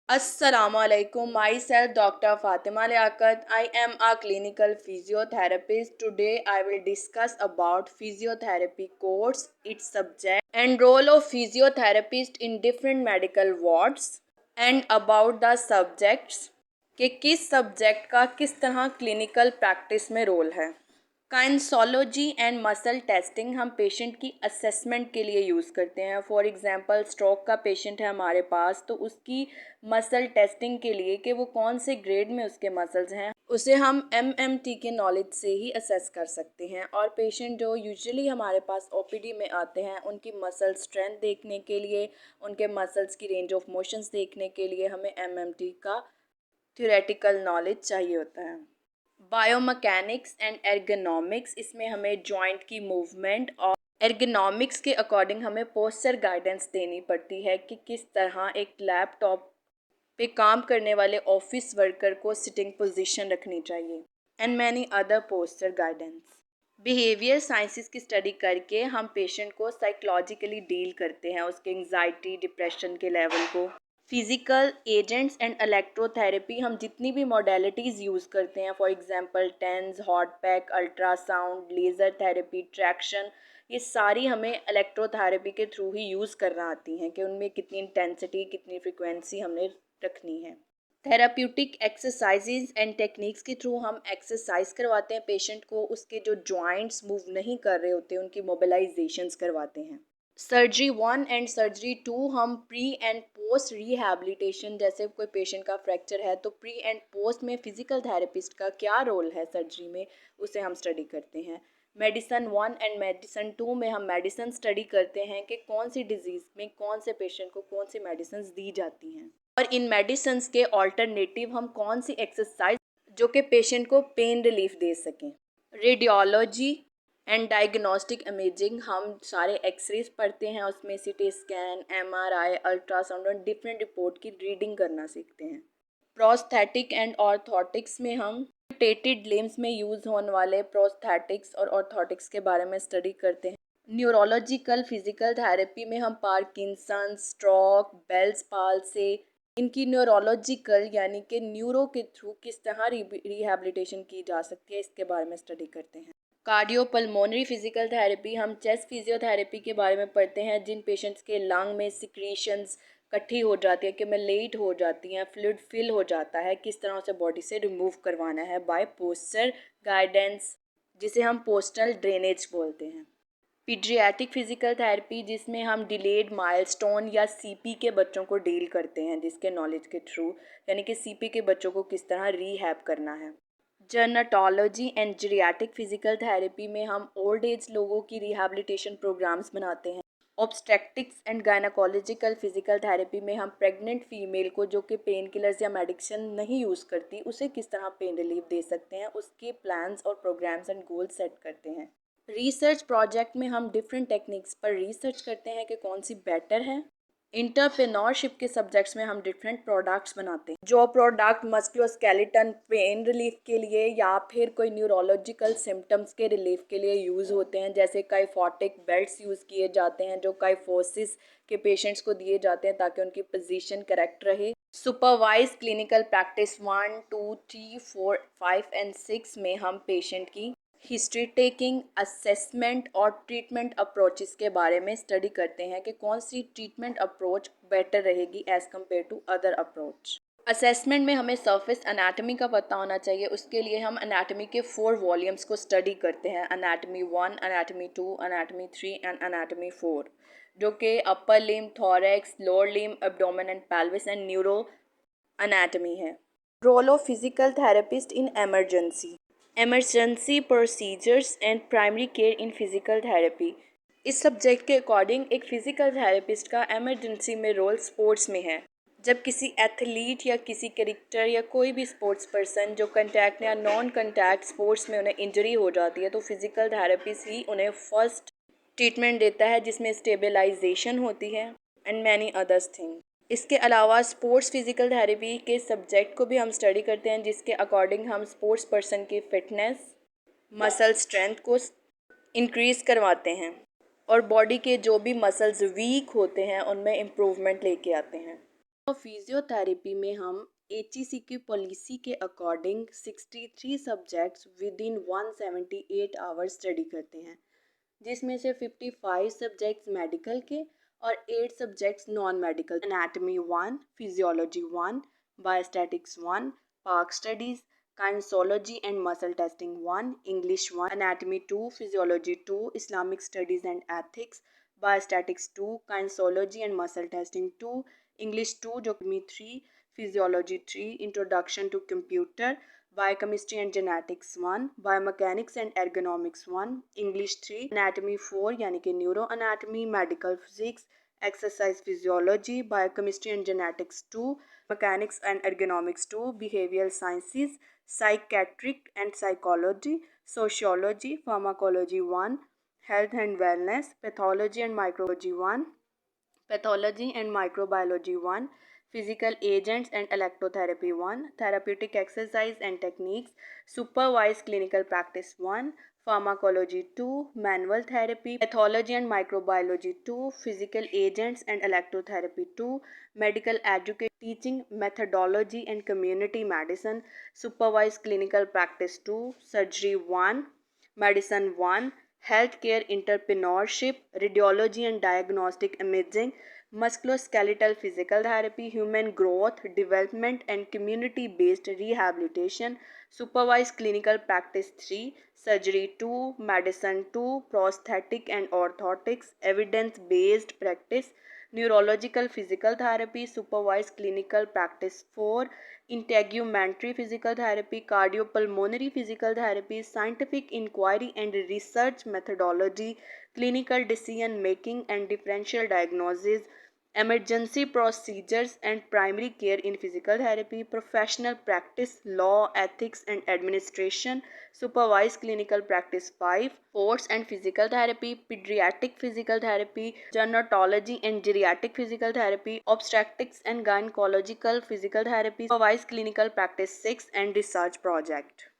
Assalamualaikum. Myself Dr. Fatima Liaquat. I am a clinical physiotherapist. Today I will discuss about physiotherapy course, its subject and role of physiotherapist in different medical wards and about the subjects कि किस subject का किस तरह clinical practice में role है। काइंसोलॉजी and muscle testing हम patient की assessment के लिए यूज़ करते हैं। फॉर एग्जांपल स्ट्रोक का पेशेंट है हमारे पास, तो उसकी मसल टेस्टिंग के लिए कि वो कौन से ग्रेड में उसके मसल्स हैं, उसे हम एमएमटी के नॉलेज से ही असेस कर सकते हैं। और पेशेंट जो यूजुअली हमारे पास ओपीडी में आते हैं, उनकी मसल स्ट्रेंथ देखने के लिए, उनके मसल्स की रेंज ऑफ मोशंस देखने के लिए हमें एमएमटी का थ्योरेटिकल नॉलेज चाहिए होता है। बायोमैकेनिक्स एंड एर्गोनॉमिक्स, इसमें हमें जॉइंट की मूवमेंट और एर्गोनॉमिक्स के अकॉर्डिंग हमें पोस्चर गाइडेंस देनी पड़ती है कि किस तरह एक लैपटॉप पे काम करने वाले ऑफिस वर्कर को सिटिंग पोजीशन रखनी चाहिए and many other posture guidance. Behaviour sciences की स्टडी करके हम पेशेंट को साइकोलॉजिकली डील करते हैं, उसके एंग्जाइटी डिप्रेशन के लेवल को। फिजिकल एजेंट्स एंड इलेक्ट्रोथेरेपी, हम जितनी भी मॉडलिटीज़ यूज़ करते हैं, for example TENS, hot pack, ultrasound, laser therapy, traction, ये सारी हमें इलेक्ट्रोथेरेपी के थ्रू ही यूज़ करना आती हैं कि उनमें कितनी इंटेंसिटी कितनी फ्रिक्वेंसी हमने रखनी है। थेराप्यूटिक एक्सरसाइजेज एंड टेक्निक्स के थ्रू हम एक्सरसाइज करवाते हैं पेशेंट को, उसके जो जॉइंट्स मूव नहीं कर रहे होते उनकी मोबिलाइजेशंस करवाते हैं। सर्जरी 1 एंड सर्जरी 2 हम प्री एंड पोस्ट रिहैबिलिटेशन, जैसे कोई पेशेंट का फ्रैक्चर है तो प्री एंड पोस्ट में फिजिकल थेरेपिस्ट का क्या रोल है सर्जरी में, उसे हम स्टडी करते हैं। मेडिसन 1 एंड मेडिसन 2 में हम मेडिसन स्टडी करते हैं कि कौन सी डिजीज़ में कौन से पेशेंट को कौन सी मेडिसिन दी जाती हैं, और इन मेडिसिन्स के ऑल्टरनेटिव हम कौन सी एक्सरसाइज जो कि पेशेंट को पेन रिलीफ दे सकें। रेडियोलॉजी एंड डायग्नोस्टिक इमेजिंग, हम सारे एक्सरेज पढ़ते हैं, उसमें सीटी स्कैन, एमआरआई, अल्ट्रासाउंड और डिफरेंट रिपोर्ट की रीडिंग करना सीखते हैं। प्रोस्थेटिक एंड ऑर्थोटिक्स में हम एम्पुटेटेड लिम्स में यूज़ होने वाले प्रोस्थेटिक्स और ऑर्थोटिक्स के बारे में स्टडी करते हैं। न्यूरोलॉजिकल फिजिकल थेरेपी में हम पार्किंसन, स्ट्रोक, बेल्स पाल्सी, इनकी न्यूरोलॉजिकल यानी कि न्यूरो के थ्रू किस तरह रिहैबिलिटेशन की जा सकती है, इसके बारे में स्टडी करते हैं। कार्डियोपल्मोनरी फिजिकल थेरेपी, हम चेस्ट फिजियोथेरेपी के बारे में पढ़ते हैं, जिन पेशेंट्स के लंग में सिक्रीशंस इकट्ठी हो जाती है कि में लेट हो जाती हैं, फ्लूइड फिल हो जाता है, किस तरह उसे बॉडी से रिमूव करवाना है बाय पोस्चर गाइडेंस, जिसे हम पोस्टल ड्रेनेज बोलते हैं। पीडियाट्रिक फिजिकल थेरेपी, जिसमें हम डिलेड माइलस्टोन या सीपी के बच्चों को डील करते हैं, जिसके नॉलेज के थ्रू, यानी कि सीपी के बच्चों को किस तरह रीहैब करना है। जर्नेटोलॉजी एंड जीरियाट्रिक फिजिकल थेरेपी में हम ओल्ड एज लोगों की रिहैबिलिटेशन प्रोग्राम्स बनाते हैं। Obstetrics and gynaecological physical therapy में हम प्रेग्नेंट फीमेल को जो कि पेन किलर्स या मेडिसिन नहीं यूज़ करती, उसे किस तरह पेन रिलीफ दे सकते हैं, उसके प्लान्स और प्रोग्राम्स एंड गोल्स सेट करते हैं। रिसर्च प्रोजेक्ट में हम डिफरेंट टेक्निक्स पर रिसर्च करते हैं कि कौन सी बेटर है। इंटरप्रेन्योरशिप के सब्जेक्ट्स में हम डिफरेंट प्रोडक्ट्स बनाते हैं, जो प्रोडक्ट मस्कुलोस्केलेटन पेन रिलीफ के लिए या फिर कोई न्यूरोलॉजिकल सिम्टम्स के रिलीफ के लिए यूज़ होते हैं। जैसे काइफोटिक बेल्ट्स यूज़ किए जाते हैं जो काइफोसिस के पेशेंट्स को दिए जाते हैं ताकि उनकी पोजीशन करेक्ट रहे। सुपरवाइज क्लिनिकल प्रैक्टिस 1, 2, 3, 4, 5 एंड 6 में हम पेशेंट की हिस्ट्री टेकिंग, असेसमेंट और ट्रीटमेंट अप्रोचेस के बारे में स्टडी करते हैं कि कौन सी ट्रीटमेंट अप्रोच बेटर रहेगी as compare to other approach. Assessment में हमें सरफेस अनाटमी का पता होना चाहिए, उसके लिए हम अनाटमी के 4 वॉल्यूम्स को स्टडी करते हैं, anatomy 1, anatomy 2, anatomy 3 and anatomy 4, जो कि upper limb, thorax, lower limb, abdomen and pelvis and neuro anatomy है। Role of physical therapist in emergency, emergency procedures and primary care in physical therapy. इस subject के according एक physical therapist का emergency में role sports में है। जब किसी एथलीट या किसी क्रिकेटर या कोई भी स्पोर्ट्स पर्सन जो कंटैक्ट या नॉन कंटैक्ट स्पोर्ट्स में उन्हें इंजरी हो जाती है, तो फिज़िकल थेरेपिस्ट ही उन्हें फर्स्ट ट्रीटमेंट देता है, जिसमें स्टेबलाइजेशन होती है एंड मैनी अदर्स थिंग। इसके अलावा स्पोर्ट्स फिज़िकल थेरेपी के सब्जेक्ट को भी हम स्टडी करते हैं, जिसके अकॉर्डिंग हम स्पोर्ट्स पर्सन की फ़िटनेस, मसल स्ट्रेंथ को इंक्रीज़ करवाते हैं और बॉडी के जो भी मसल्स वीक होते हैं उनमें इम्प्रूवमेंट लेके आते हैं। तो फिजियोथेरेपी में हम HEC की पॉलिसी के according 63 subjects with in 178 hours study करते हैं, जिसमें से 55 सब्जेक्ट्स मेडिकल के और 8 subjects non medical. Anatomy 1, physiology 1, biostatistics 1, Pak studies, kinesiology and muscle testing 1, English 1, anatomy 2, physiology 2, Islamic studies and ethics, biostatistics 2, kinesiology and muscle testing 2, English 2, geography 3, physiology 3, introduction to computer, Biochemistry and Genetics 1, Biomechanics and Ergonomics 1, English 3, Anatomy 4 यानी कि Neuro Anatomy, Medical Physics, Exercise Physiology, Biochemistry and Genetics 2, Mechanics and Ergonomics 2, Behavioral Sciences, Psychiatric and Psychology, Sociology, Pharmacology 1, Health and Wellness, Pathology and Microbiology 1, Pathology and Microbiology 1, Physical Agents and Electrotherapy 1, Therapeutic Exercise and Techniques, Supervised Clinical Practice 1, Pharmacology 2, Manual Therapy, Pathology and Microbiology 2, Physical Agents and Electrotherapy 2, Medical Education, Teaching Methodology and Community Medicine, Supervised Clinical Practice 2, Surgery 1, Medicine 1, Healthcare Entrepreneurship, Radiology and Diagnostic Imaging, Musculoskeletal Physical Therapy, Human Growth, Development and Community-Based Rehabilitation, Supervised Clinical Practice 3, Surgery 2, Medicine 2, Prosthetic and Orthotics, Evidence-Based Practice, Neurological Physical Therapy, Supervised Clinical Practice 4, Integumentary Physical Therapy, Cardiopulmonary Physical Therapy, Scientific Inquiry and Research Methodology, Clinical Decision Making and Differential Diagnosis, Emergency Procedures and Primary Care in Physical Therapy, Professional Practice, Law, Ethics and Administration, Supervised Clinical Practice 5, Sports and Physical Therapy, Pediatric Physical Therapy, Gerontology and Geriatric Physical Therapy, Obstetrics and Gynecological Physical Therapy, Supervised Clinical Practice 6 and Research Project.